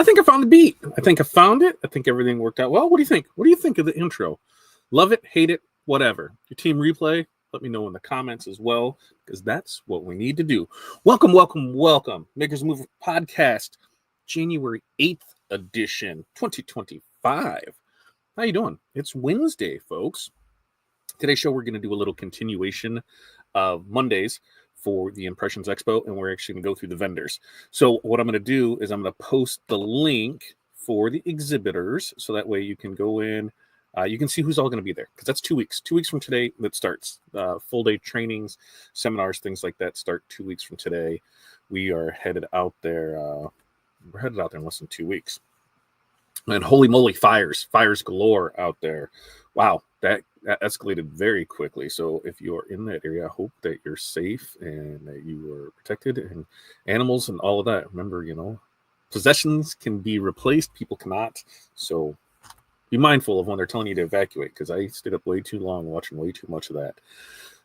think I found the beat. I think I found it. I think everything worked out well. What do you think? What do you think of the intro? Love it, hate it, whatever. Your team replay, let me know in the comments as well, because that's what we need to do. Welcome, welcome, welcome. Makers Move Podcast, January 8th edition, 2025. How you doing? It's Wednesday, folks. Today's show, we're going to do a little continuation of Mondays for the Impressions Expo, and we're actually going to go through the vendors. So what I'm going to do is I'm going to post the link for the exhibitors, so that way you can go in, you can see who's all going to be there, because that's 2 weeks. 2 weeks from today that starts. Full day trainings, seminars, things like that start 2 weeks from today. We are headed out there. We're headed out there in less than 2 weeks. And holy moly, fires galore out there. Wow, that escalated very quickly. So if you're in that area, I hope that you're safe and that you are protected, and animals and all of that. Remember, possessions can be replaced, people cannot. So be mindful of when they're telling you to evacuate, because I stayed up way too long watching way too much of that.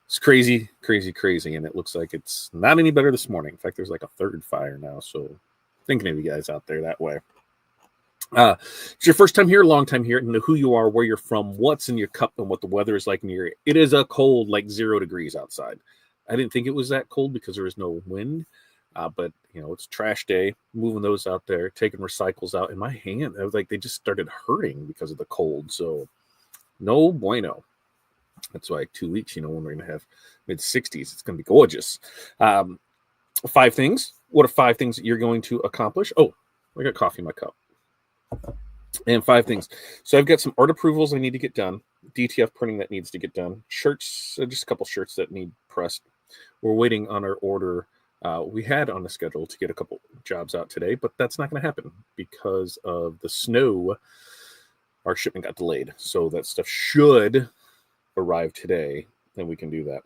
It's crazy, crazy, crazy. And it looks like it's not any better this morning. In fact, there's like a third fire now. So thinking of you guys out there that way. It's your first time here, long time here, and know who you are, where you're from, what's in your cup, and what the weather is like in your area. It is a cold, like 0 degrees outside. I didn't think it was that cold because there was no wind, but it's trash day. Moving those out there, taking recycles out in my hand. I was like, they just started hurting because of the cold. So no bueno. That's why 2 weeks, when we're going to have mid-60s, it's going to be gorgeous. 5 things. What are 5 things that you're going to accomplish? Oh, I got coffee in my cup. And 5 things. So I've got some art approvals I need to get done. DTF printing that needs to get done. Shirts, just a couple shirts that need pressed. We're waiting on our order. We had on the schedule to get a couple jobs out today, but that's not going to happen because of the snow. Our shipment got delayed. So that stuff should arrive today, and we can do that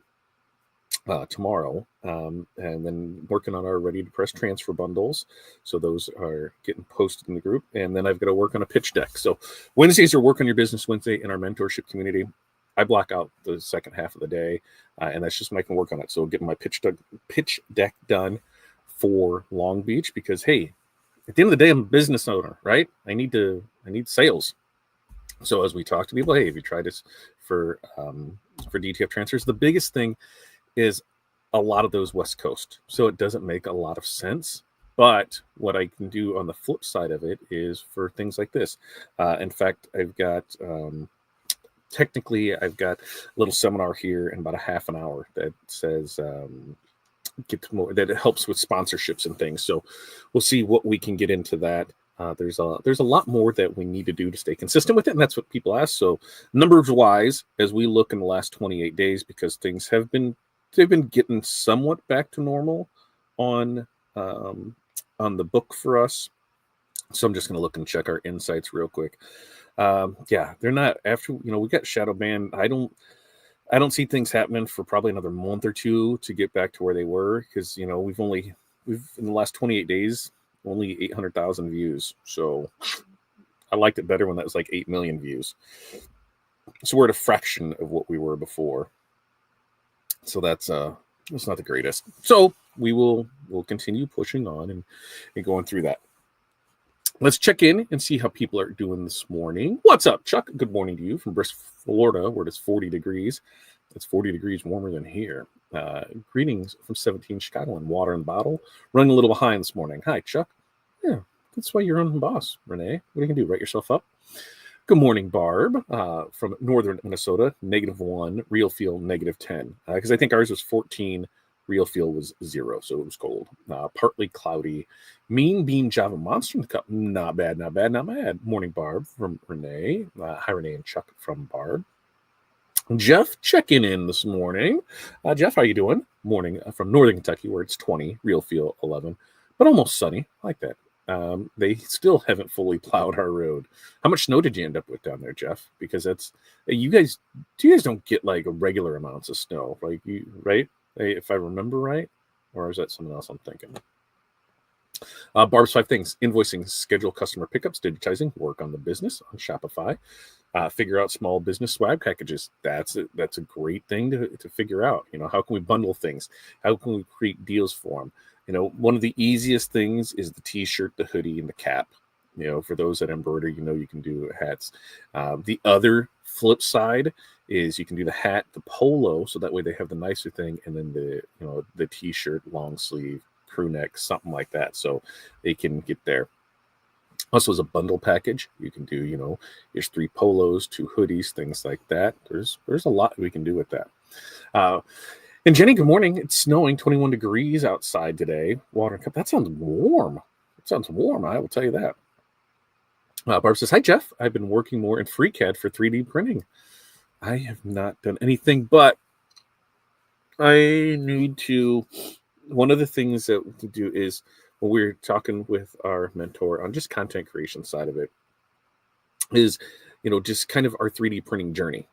tomorrow. And then working on our ready to press transfer bundles. So those are getting posted in the group. And then I've got to work on a pitch deck. So Wednesdays are Work on Your Business Wednesday in our mentorship community. I block out the second half of the day, and that's just when I can work on it. So getting my pitch deck done for Long Beach, because hey, at the end of the day, I'm a business owner, right? I need sales. So as we talk to people, hey, have you tried this for DTF transfers? The biggest thing is a lot of those West Coast. So it doesn't make a lot of sense. But what I can do on the flip side of it is for things like this. In fact, I've got I've got a little seminar here in about a half an hour that says that it helps with sponsorships and things. So we'll see what we can get into that. There's a lot more that we need to do to stay consistent with it, and that's what people ask. So numbers wise, as we look in the last 28 days, because things they've been getting somewhat back to normal on the book for us. So I'm just going to look and check our insights real quick. Yeah, they're not after, we got shadow banned. I don't see things happening for probably another month or two to get back to where they were. Because, we've in the last 28 days, only 800,000 views. So I liked it better when that was like 8 million views. So we're at a fraction of what we were before. So that's not the greatest. So we'll continue pushing on and going through that. Let's check in and see how people are doing this morning. What's up, Chuck? Good morning to you from Bristol, Florida, where it's 40 degrees. It's 40 degrees warmer than here. Greetings from 17 Chicago and water in the bottle. Running a little behind this morning. Hi, Chuck. Yeah, that's why you're on the boss, Renee. What are you going to do? Write yourself up? Good morning, Barb, from northern Minnesota, -1, real feel -10. Because I think ours was 14, real feel was 0, so it was cold. Partly cloudy. Mean Bean Java Monster in the cup. Not bad, not bad, not bad. Morning, Barb, from Renee. Hi, Renee and Chuck from Barb. Jeff checking in this morning. Jeff, how you doing? Morning from northern Kentucky, where it's 20, real feel 11, but almost sunny. I like that. They still haven't fully plowed our road. How much snow did you end up with down there, Jeff? Because you guys don't get like regular amounts of snow, like right? If I remember right, or is that something else I'm thinking? Barb's 5 things: invoicing, schedule customer pickups, digitizing, work on the business on Shopify, figure out small business swag packages. That's a great thing to figure out. How can we bundle things? How can we create deals for them? One of the easiest things is the t-shirt, the hoodie, and the cap. For those that embroider, you can do hats. The other flip side is you can do the hat, the polo, so that way they have the nicer thing, and then the t-shirt, long sleeve, crew neck, something like that, so they can get there. Also, as a bundle package, you can do, there's 3 polos, 2 hoodies, things like that. There's a lot we can do with that. And Jenny, good morning. It's snowing, 21 degrees outside today. Water cup. That sounds warm. I will tell you that. Barb says, hi, Jeff. I've been working more in FreeCAD for 3D printing. I have not done anything, but I need to. One of the things that we do is when we're talking with our mentor on just content creation side of it is, just kind of our 3D printing journey.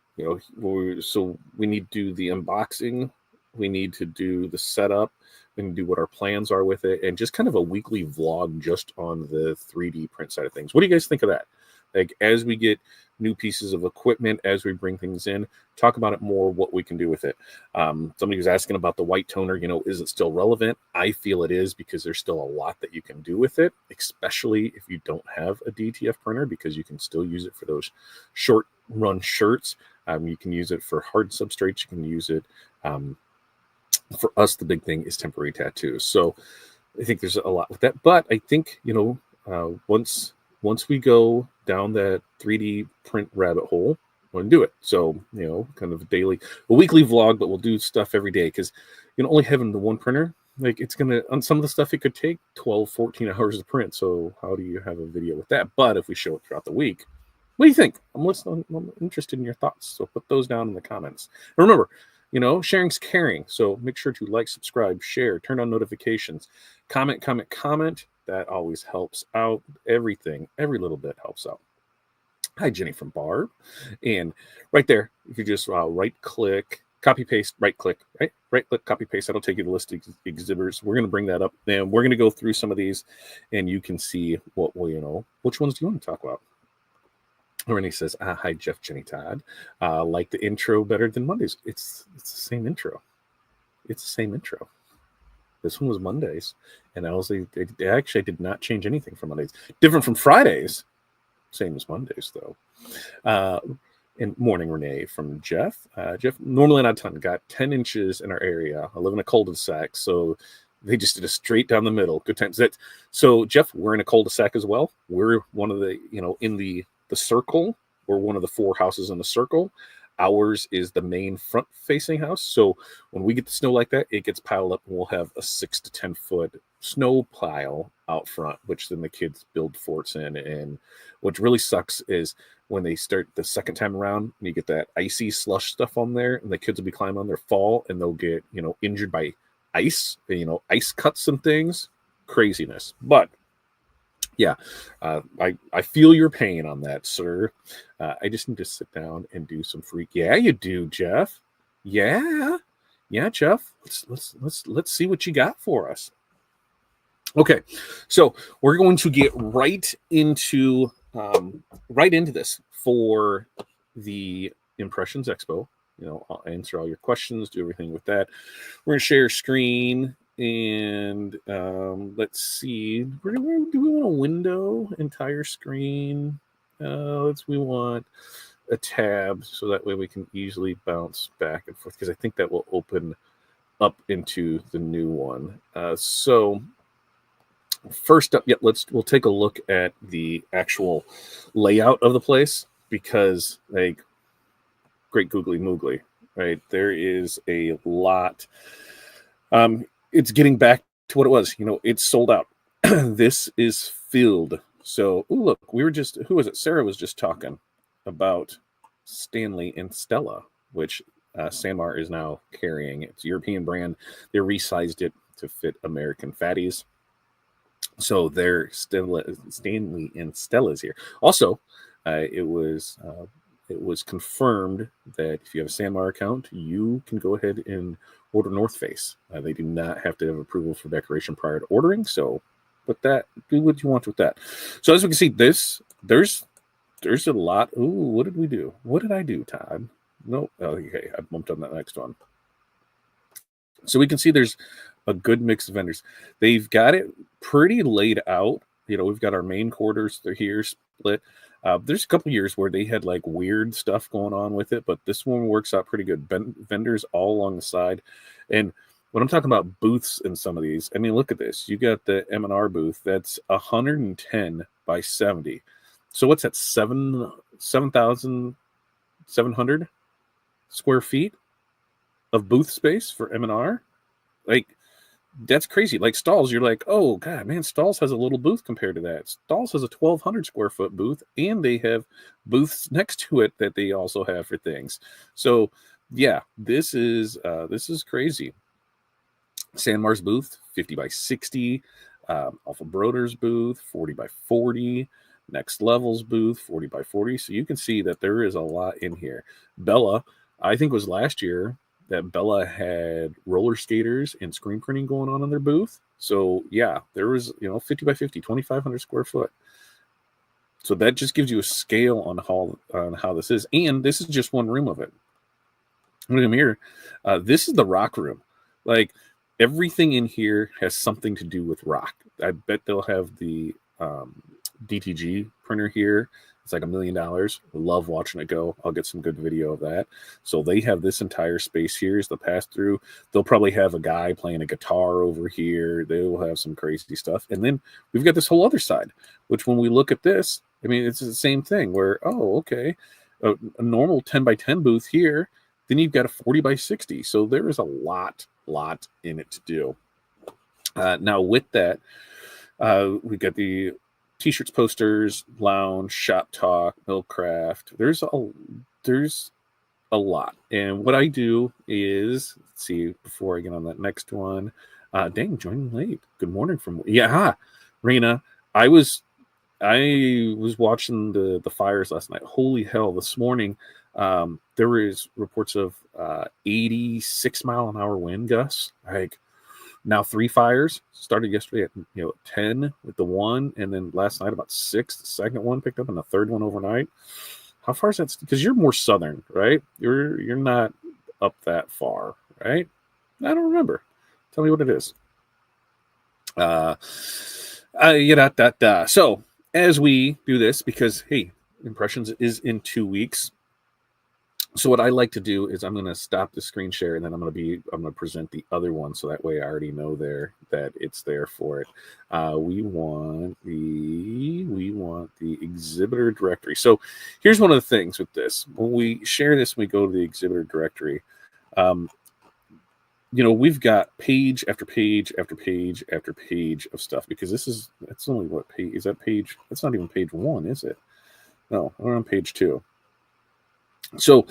So we need to do the unboxing. We need to do the setup. We need to do what our plans are with it, and just kind of a weekly vlog just on the 3D print side of things. What do you guys think of that? Like, as we get new pieces of equipment, as we bring things in, talk about it more, what we can do with it. Somebody was asking about the white toner, is it still relevant? I feel it is, because there's still a lot that you can do with it, especially if you don't have a DTF printer, because you can still use it for those short run shirts. You can use it for hard substrates. You can use it. For us, the big thing is temporary tattoos. So I think there's a lot with that. But I think, once we go down that 3D print rabbit hole, we're going to do it. So, kind of a weekly vlog, but we'll do stuff every day, because, only having the one printer, like, it's going to, on some of the stuff, it could take 12, 14 hours to print. So how do you have a video with that? But if we show it throughout the week, what do you think? I'm interested in your thoughts. So put those down in the comments. And remember, sharing's caring. So make sure to like, subscribe, share, turn on notifications, comment. That always helps out. Everything, every little bit helps out. Hi, Jenny from Barb. And right there, if you just right click, copy paste, right click, copy paste, that'll take you to the list of exhibitors. We're going to bring that up, and we're going to go through some of these, and you can see what which ones do you want to talk about. Renee says, hi, Jeff, Jenny, Todd. Like the intro better than Mondays. It's the same intro. This one was Mondays, and I did not change anything from Mondays. Different from Fridays. Same as Mondays, though. And morning, Renee, from Jeff. Jeff, normally not a ton. Got 10 inches in our area. I live in a cul-de-sac, so they just did a straight down the middle. Good times. So, Jeff, we're in a cul-de-sac as well. We're one of the, in the circle. We're one of the 4 houses in the circle. Ours is the main front-facing house. So when we get the snow like that, it gets piled up, and we'll have a 6 to 10 foot snow pile out front, which then the kids build forts in. And what really sucks is when they start the second time around, and you get that icy slush stuff on there, and the kids will be climbing on their fall, and they'll get, injured by ice, ice cuts and things. Craziness. But yeah, I feel your pain on that, sir. I just need to sit down and do some freak. Yeah, you do, Jeff. Yeah, Jeff. Let's see what you got for us. Okay, so we're going to get right into this for the Impressions Expo. I'll answer all your questions, do everything with that. We're going to share screen. And let's see. Do we want a window, entire screen? We want a tab, so that way we can easily bounce back and forth, because I think that will open up into the new one. So first up, we'll take a look at the actual layout of the place, because great googly moogly, right? There is a lot. It's getting back to what it was. It's sold out. This is filled. So, look, who was it? Sarah was just talking about Stanley and Stella, which Sanmar is now carrying. It's a European brand. They resized it to fit American fatties. So they're Stanley and Stella's here. Also, it was confirmed that if you have a Sanmar account, you can go ahead and order North Face. They do not have to have approval for decoration prior to ordering. So, do what you want with that. So as we can see, there's a lot. Ooh, what did we do? What did I do, Todd? Nope. Oh, okay, I bumped on that next one. So we can see there's a good mix of vendors. They've got it pretty laid out we've got our main quarters. They're here split. There's a couple years where they had like weird stuff going on with it, but this one works out pretty good. Vendors all along the side. And when I'm talking about booths in some of these, I mean, look at this. You got the M&R booth that's 110 by 70. So what's that? 7,700 square feet of booth space for M&R? Like, that's crazy. Like Stalls, you're like, oh god, man, Stalls has a little booth compared to that. Stalls has a 1,200 square foot booth, and they have booths next to it that they also have for things. So yeah, this is crazy. Sanmar's booth, 50 by 60. Alpha Broder's booth, 40 by 40. Next Level's booth, 40 by 40. So you can see that there is a lot in here. Bella, I think it was last year that Bella had roller skaters and screen printing going on in their booth. So yeah, there was 50 by 50, 2,500 square foot. So that just gives you a scale on how this is, and this is just one room of it. Look at here. This is the rock room. Like everything in here has something to do with rock. I bet they'll have the DTG printer here. It's like $1 million. Love watching it go. I'll get some good video of that. So they have this entire space here is the pass through. They'll probably have a guy playing a guitar over here. They will have some crazy stuff. And then we've got this whole other side, which when we look at this, I mean, it's the same thing where, oh, okay, a normal 10 by 10 booth here. Then you've got a 40 by 60. So there is a lot in it to do. Now with that, we got the T-shirts, posters, lounge, shop talk, Millcraft. There's a lot. And what I do is, let's see, before I get on that next one, dang, joining late. Good morning from Raina. I was watching the fires last night. Holy hell! This morning, there was reports of 86 mile an hour wind gusts. Like now 3 fires started yesterday at 10 with the one, and then last night about 6. The second one picked up, and the third one overnight. How far is that? Because you're more southern, right? You're not up that far, right? I don't remember. Tell me what it is. So as we do this, because hey, Impressions is in 2 weeks. So what I like to do is I'm going to stop the screen share, and then I'm going to present the other one, so that way I already know that it's there for it. We want the exhibitor directory. So here's one of the things with this. When we share this, we go to the exhibitor directory. We've got page after page after page after page of stuff, because that's only what page is that page? That's not even page 1, is it? No, we're on page 2. So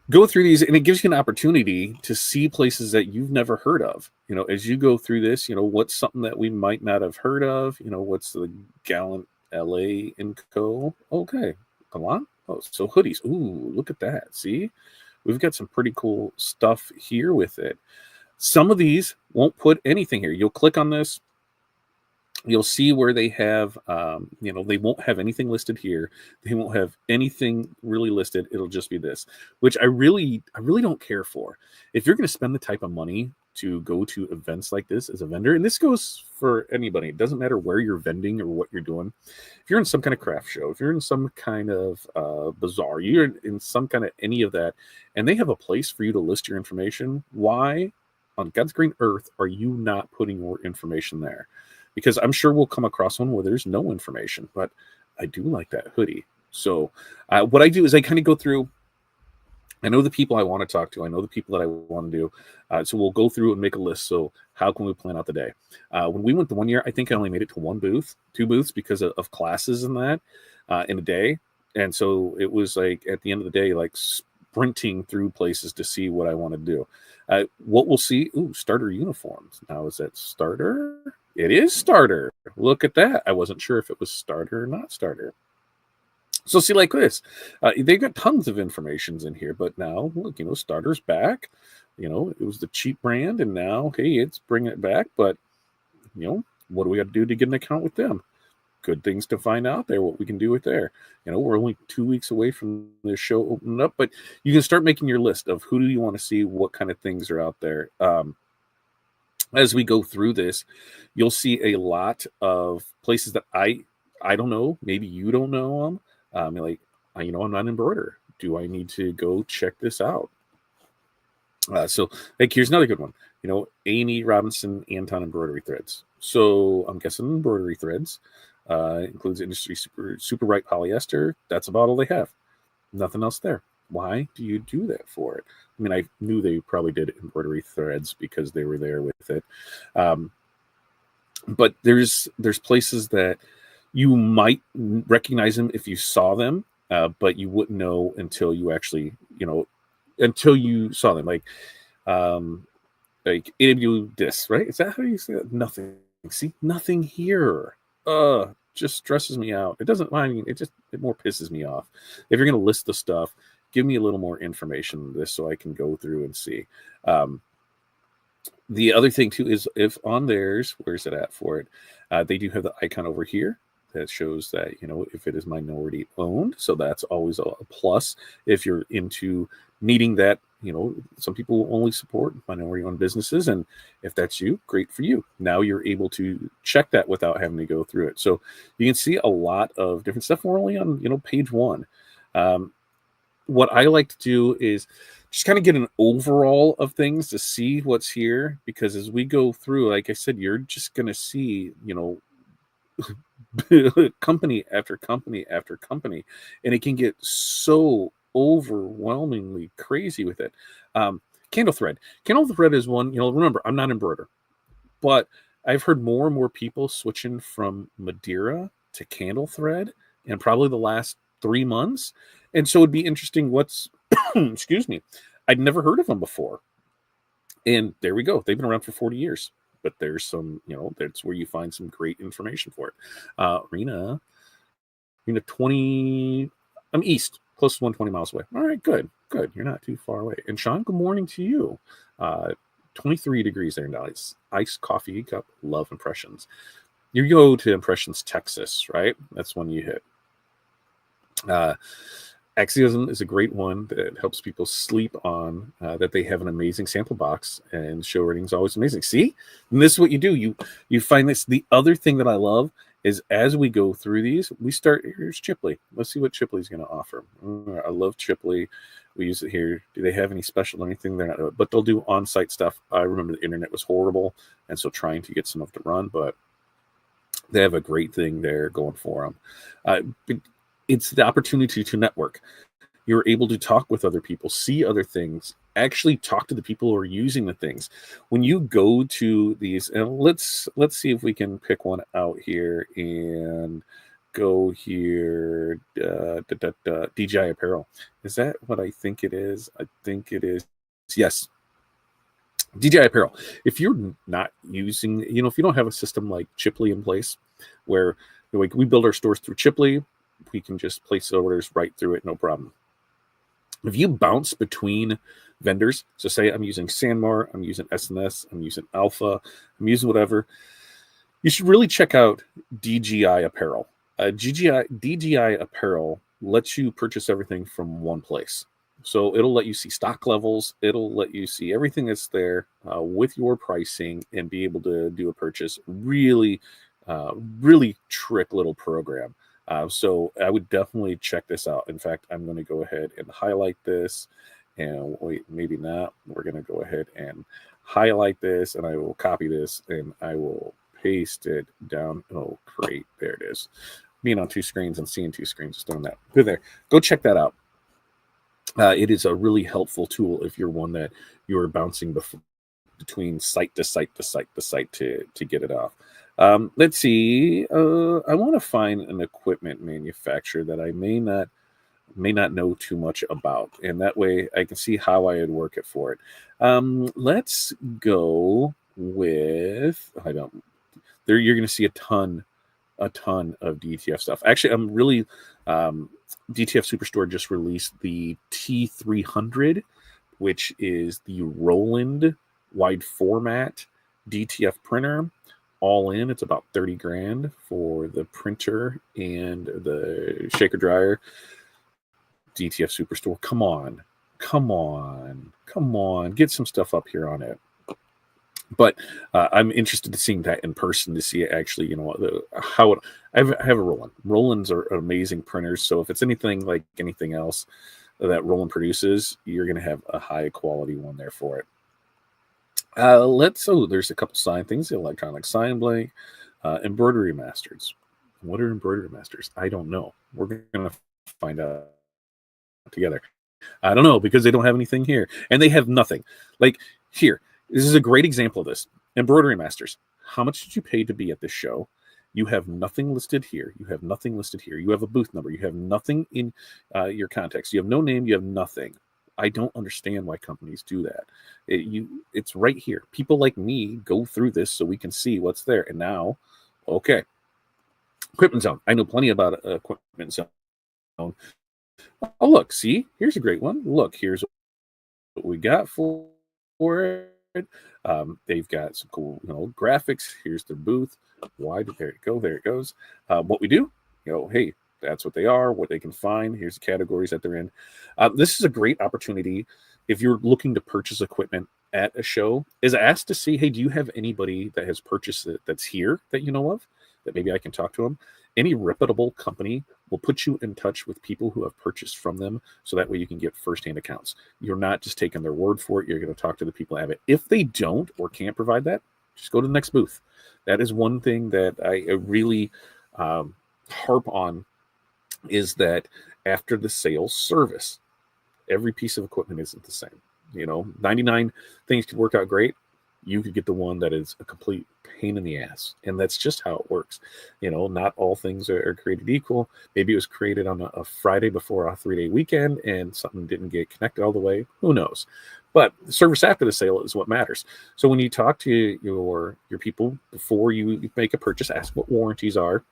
go through these, and it gives you an opportunity to see places that you've never heard of. As you go through this, what's something that we might not have heard of? What's the Gallant LA and Co. Okay, come on. Oh, so hoodies. Ooh, look at that. See, we've got some pretty cool stuff here with it. Some of these won't put anything here. You'll click on this. You'll see where they have, they won't have anything listed here. They won't have anything really listed. It'll just be this, which I really don't care for. If you're going to spend the type of money to go to events like this as a vendor, and this goes for anybody, it doesn't matter where you're vending or what you're doing. If you're in some kind of craft show, if you're in some kind of bazaar, you're in some kind of any of that, and they have a place for you to list your information, why on God's green earth are you not putting more information there? Because I'm sure we'll come across one where there's no information, but I do like that hoodie. So what I do is I kind of go through. I know the people I want to talk to. I know the people that I want to do. So we'll go through and make a list. So how can we plan out the day? When we went the 1 year, I think I only made it to 2 booths because of classes and that in a day. And so it was like at the end of the day, like sprinting through places to see what I want to do. What we'll see, starter uniforms. Now, is that starter? It is starter. Look at that. I wasn't sure if it was starter or not starter. So see, like this, they've got tons of informations in here, but now look, starter's back. It was the cheap brand, and now, hey, it's bringing it back. But, what do we have to do to get an account with them? Good things to find out there, what we can do with there. We're only 2 weeks away from the show opening up, but you can start making your list of who do you want to see, what kind of things are out there. as we go through this, you'll see a lot of places that I don't know. Maybe you don't know them. Like, I'm not an embroiderer. Do I need to go check this out? So, like, here's another good one. Amy Robinson Anton embroidery threads. So I'm guessing embroidery threads includes industry super bright polyester. That's about all they have. Nothing else there. Why do you do that for it? I mean, I knew they probably did embroidery threads because they were there with it. But there's places that you might recognize them if you saw them, but you wouldn't know until you actually, until you saw them. Like AW discs, right? Is that how you say it? Nothing. See, nothing here. Just stresses me out. It doesn't. I mean, it more pisses me off. If you're going to list the stuff, give me a little more information on this so I can go through and see. The other thing too is if on theirs, where's it at for it? They do have the icon over here that shows that if it is minority owned, so that's always a plus. If you're into needing that, some people only support minority owned businesses, and if that's you, great for you. Now you're able to check that without having to go through it. So you can see a lot of different stuff. We're only on page 1. What I like to do is just kind of get an overall of things to see what's here, because as we go through, like I said, you're just going to see, company after company after company, and it can get so overwhelmingly crazy with it. Candle thread is one. Remember, I'm not an embroiderer, but I've heard more and more people switching from Madeira to candle thread, and probably the last 3 months. And so it'd be interesting what's excuse me, I'd never heard of them before, and there we go. They've been around for 40 years. But there's some, that's where you find some great information for it. Rena 20, I'm east, close to 120 miles away. All right, good. You're not too far away. And Sean, good morning to you. 23 degrees there now. It's iced coffee cup, love Impressions. You go to Impressions, Texas, right? That's when you hit. Axiosm is a great one that helps people sleep on, that they have an amazing sample box, and show rating is always amazing. See, and this is what you do. You find this. The other thing that I love is as we go through these, we start, here's Chipley. Let's see what Chipley's going to offer. I love Chipley. We use it here. Do they have any special anything? They're not, but they'll do on-site stuff. I remember the internet was horrible, and so trying to get some of to run, but they have a great thing there going for them. It's the opportunity to network. You're able to talk with other people, see other things, actually talk to the people who are using the things. When you go to these, and let's see if we can pick one out here and go here. DJI Apparel. Is that what I think it is? I think it is. Yes. DJI Apparel. If you're not using, if you don't have a system like Chipley in place, where we build our stores through Chipley, we can just place orders right through it, no problem. If you bounce between vendors, so say I'm using Sanmar, I'm using SNS, I'm using Alpha, I'm using whatever, you should really check out DJI Apparel. DJI Apparel lets you purchase everything from one place. So it'll let you see stock levels. It'll let you see everything that's there with your pricing and be able to do a purchase. Really, really trick little program. So I would definitely check this out. In fact, I'm going to go ahead and highlight this, and wait, maybe not. We're going to go ahead and highlight this, and I will copy this, and I will paste it down. Oh, great. There it is. Being on 2 screens and seeing 2 screens, just doing that. Good there. Go check that out. It is a really helpful tool if you're one that you're bouncing between site to site to site to site to get it off. Let's see. I want to find an equipment manufacturer that I may not know too much about, and that way I can see how I would work it for it. Let's go with you're going to see a ton of DTF stuff. Actually, I'm really DTF Superstore just released the T300, which is the Roland wide format DTF printer. All in, it's about 30 grand for the printer and the shaker dryer. DTF Superstore, come on, get some stuff up here on it. But I'm interested in seeing that in person to see actually, how it. I have a Roland. Rolands are amazing printers. So if it's anything like anything else that Roland produces, you're going to have a high quality one there for it. There's a couple sign things: electronic sign blank, embroidery masters. What are embroidery masters? I don't know. We're going to find out together. I don't know because they don't have anything here, and they have nothing. Like here, this is a great example of this. Embroidery masters. How much did you pay to be at this show? You have nothing listed here. You have nothing listed here. You have a booth number. You have nothing in your contacts. You have no name. You have nothing. I don't understand why companies do that. It's right here. People like me go through this so we can see what's there. And now, okay, equipment zone. I know plenty about equipment zone. Oh, look, see, here's a great one. Look, here's what we got for it. They've got some cool, graphics. Here's their booth. There it go. There it goes. What we do, hey, that's what they are, what they can find. Here's the categories that they're in. This is a great opportunity if you're looking to purchase equipment at a show, is asked to see, hey, do you have anybody that has purchased it that's here that you know of, that maybe I can talk to them? Any reputable company will put you in touch with people who have purchased from them, so that way you can get firsthand accounts. You're not just taking their word for it. You're going to talk to the people that have it. If they don't or can't provide that, just go to the next booth. That is one thing that I really harp on, is that after the sales service, every piece of equipment isn't the same. 99 things could work out great. You could get the one that is a complete pain in the ass. And that's just how it works. Not all things are created equal. Maybe it was created on a Friday before a 3-day weekend and something didn't get connected all the way. Who knows? But the service after the sale is what matters. So when you talk to your people before you make a purchase, ask what warranties are.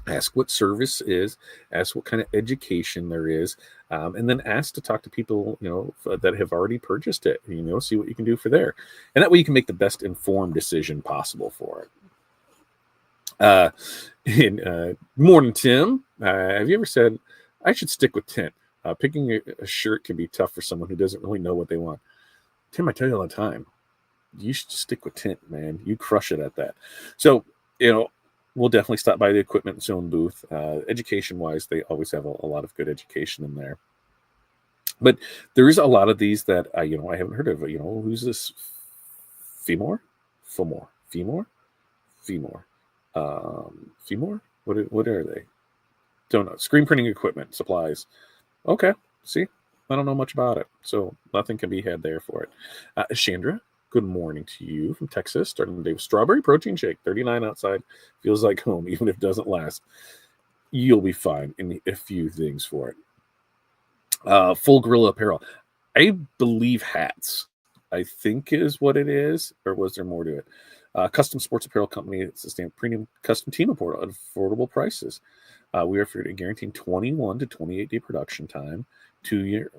Ask what service is, ask what kind of education there is, and then ask to talk to people, that have already purchased it, see what you can do for there. And that way you can make the best informed decision possible for it. Morning, Tim. Have you ever said, I should stick with tint? Picking a shirt can be tough for someone who doesn't really know what they want. Tim, I tell you all the time, you should stick with tint, man. You crush it at that. So, we'll definitely stop by the equipment zone booth. Education-wise, they always have a lot of good education in there. But there is a lot of these that I haven't heard of. Who's this? Femor? What are they? Don't know. Screen printing equipment, supplies. Okay, see, I don't know much about it, so nothing can be had there for it. Chandra, good morning to you from Texas. Starting the day with strawberry protein shake, 39 outside. Feels like home, even if it doesn't last. You'll be fine in a few things for it. Full Gorilla Apparel. I believe hats, I think is what it is. Or was there more to it? Custom sports apparel company. It's a standard premium custom team apparel at affordable prices. We are guaranteeing 21 to 28 day production time, 2-year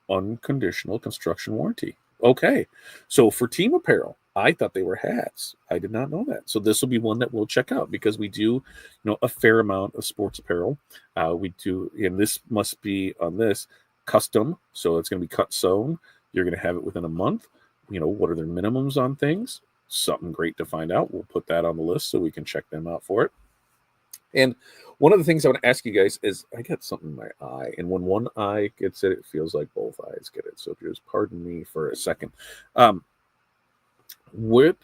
unconditional construction warranty. Okay, so for team apparel, I thought they were hats. I did not know that. So this will be one that we'll check out, because we do, a fair amount of sports apparel. We do, and this must be on this custom. So it's going to be cut sewn. You're going to have it within a month. What are their minimums on things? Something great to find out. We'll put that on the list so we can check them out for it. And one of the things I want to ask you guys is, I got something in my eye, and when one eye gets it, it feels like both eyes get it. So just pardon me for a second. What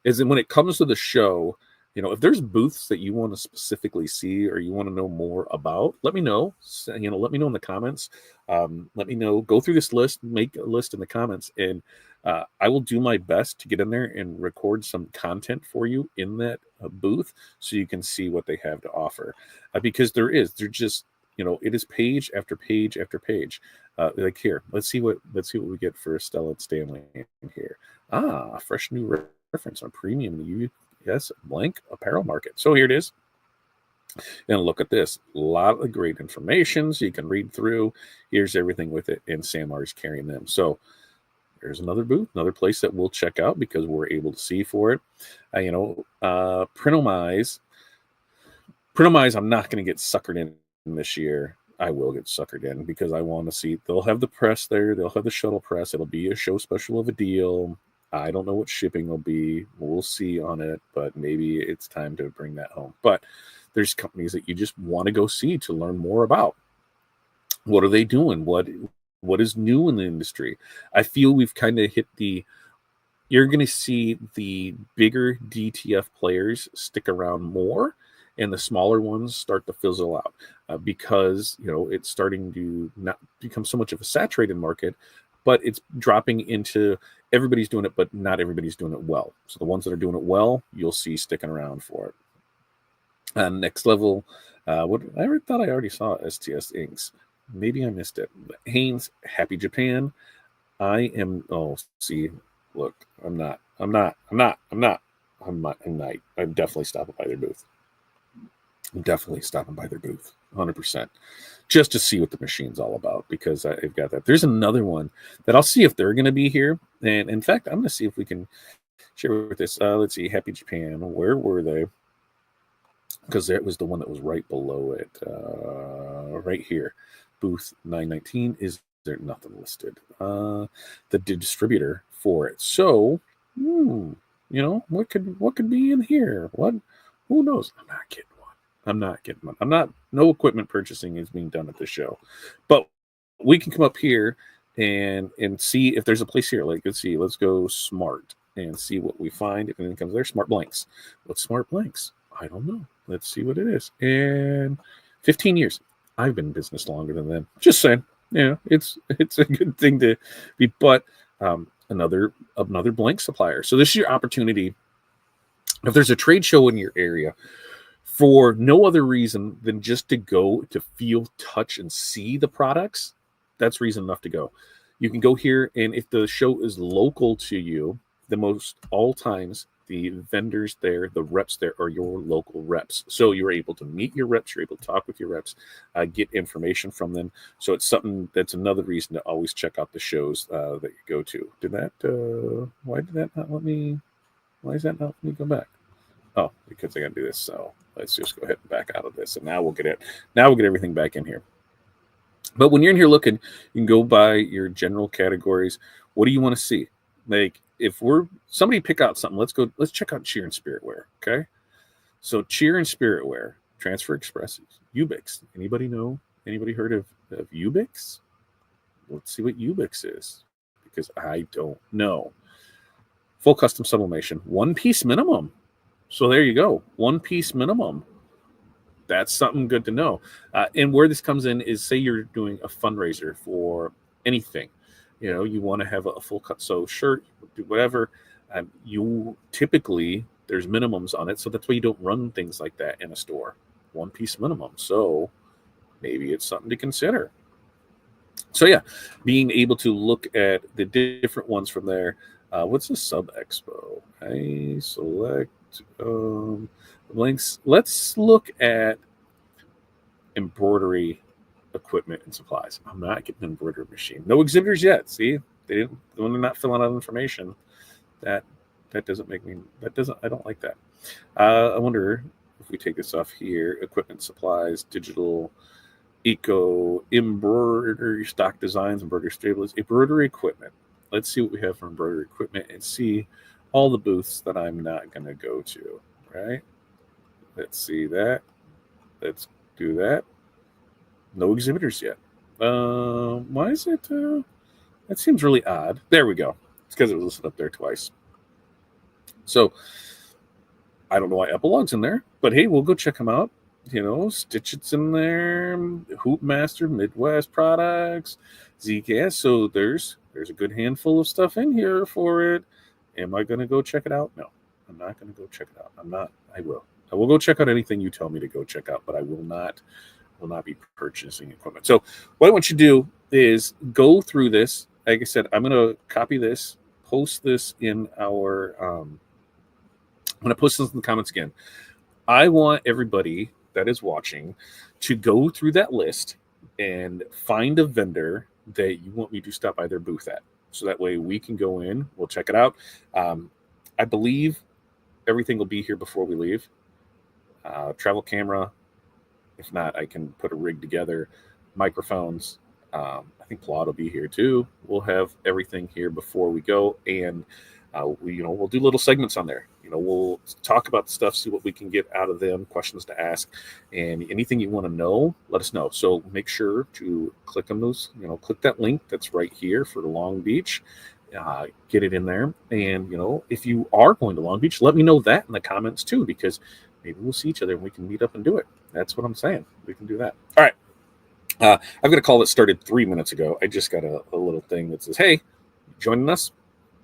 is it when it comes to the show? If there's booths that you want to specifically see or you want to know more about, let me know. Let me know in the comments. Let me know. Go through this list, make a list in the comments, and I will do my best to get in there and record some content for you in that booth, so you can see what they have to offer. Because they're just, it is page after page after page. Like here, let's see what we get for Stella and Stanley in here. Fresh new reference on premium U.S. blank apparel market. So here it is. And look at this. A lot of great information so you can read through. Here's everything with it, and Samar is carrying them. So there's another booth, another place that we'll check out because we're able to see for it. Printomize. I'm not going to get suckered in this year. I will get suckered in because I want to see. They'll have the press there. They'll have the shuttle press. It'll be a show special of a deal. I don't know what shipping will be. We'll see on it, but maybe it's time to bring that home. But there's companies that you just want to go see to learn more about. What are they doing? What is new in the industry? I feel we've kind of hit the you're going to see the bigger DTF players stick around more and the smaller ones start to fizzle out because it's starting to not become so much of a saturated market, but it's dropping into everybody's doing it, but not everybody's doing it well. So the ones that are doing it well, you'll see sticking around for it. Next level, what I thought I already saw STS inks. Maybe I missed it. Haynes, Happy Japan. I am. Oh, see, look, I'm definitely stopping by their booth. 100%, just to see what the machine's all about because I've got that. There's another one that I'll see if they're going to be here, and in fact, I'm going to see if we can share with this. Let's see, Happy Japan. Where were they? Because that was the one that was right below it, right here, booth 919. Is there nothing listed? The distributor for it. So, what could be in here? What? Who knows? I'm not getting one. No equipment purchasing is being done at this show, but we can come up here and see if there's a place here. Like, let's see. Let's go smart and see what we find. If anything comes there, smart blanks. What's smart blanks? I don't know. Let's see what it is. And 15 years. I've been in business longer than them. Just saying. It's a good thing to be. But another blank supplier. So this is your opportunity. If there's a trade show in your area, for no other reason than just to go to feel, touch, and see the products, that's reason enough to go. You can go here, and if the show is local to you, all times, the vendors there, the reps there are your local reps. So you're able to meet your reps, you're able to talk with your reps, get information from them. So it's something that's another reason to always check out the shows that you go to. Why did that not let me? Why is that not let me go back? Oh, because I got to do this. So let's just go ahead and back out of this. And now we'll get it. Now we'll get everything back in here. But when you're in here looking, you can go by your general categories. What do you want to see? Like, if somebody pick out something, let's check out cheer and spirit wear. Okay. So cheer and spirit wear, Transfer Express, Ubix. Anybody heard of Ubix? Let's see what Ubix is, because I don't know. Full custom sublimation, 1 piece minimum. So there you go. 1 piece minimum. That's something good to know. And where this comes in is, say you're doing a fundraiser for anything. You want to have a full cut sew shirt, do whatever. You typically, there's minimums on it. So that's why you don't run things like that in a store. 1 piece minimum. So maybe it's something to consider. So yeah, being able to look at the different ones from there. What's a sub expo? I select links. Let's look at embroidery equipment and supplies. I'm not getting an embroidery machine. No exhibitors yet. See, when they're not filling out information, that doesn't make me. I don't like that. I wonder if we take this off here: equipment, supplies, digital, eco, embroidery, stock designs, embroidery stabilizers, embroidery equipment. Let's see what we have for embroidery equipment and see all the booths that I'm not going to go to, right? Let's see that. Let's do that. No exhibitors yet. Why is it? That seems really odd. There we go. It's because it was listed up there twice. So I don't know why Epilogue's in there, but hey, we'll go check them out. Stitch-It's in there, Hoopmaster, Midwest Products, ZKS. So there's a good handful of stuff in here for it. Am I going to go check it out? No, I'm not going to go check it out. I will. I will go check out anything you tell me to go check out, but I will not be purchasing equipment. So what I want you to do is go through this. Like I said, I'm going to copy this, post this in our, I'm going to post this in the comments again. I want everybody that is watching to go through that list and find a vendor that you want me to stop by their booth at. So that way we can go in, we'll check it out. I believe everything will be here before we leave. Travel camera. If not, I can put a rig together. Microphones. I think Claude will be here too. We'll have everything here before we go. And We'll do little segments on there. We'll talk about the stuff, see what we can get out of them, questions to ask, and anything you want to know, let us know. So make sure to click on those, click that link that's right here for Long Beach. Get it in there. And, if you are going to Long Beach, let me know that in the comments too, because maybe we'll see each other and we can meet up and do it. That's what I'm saying. We can do that. All right. I've got a call that started 3 minutes ago. I just got a little thing that says, hey, joining us?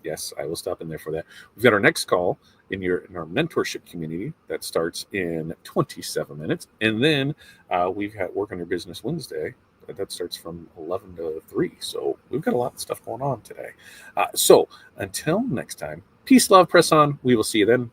Yes, I will stop in there for that. We've got our next call in our mentorship community that starts in 27 minutes. And then we've got Work on Your Business Wednesday. That starts from 11 to 3. So we've got a lot of stuff going on today. So until next time, peace, love, press on. We will see you then.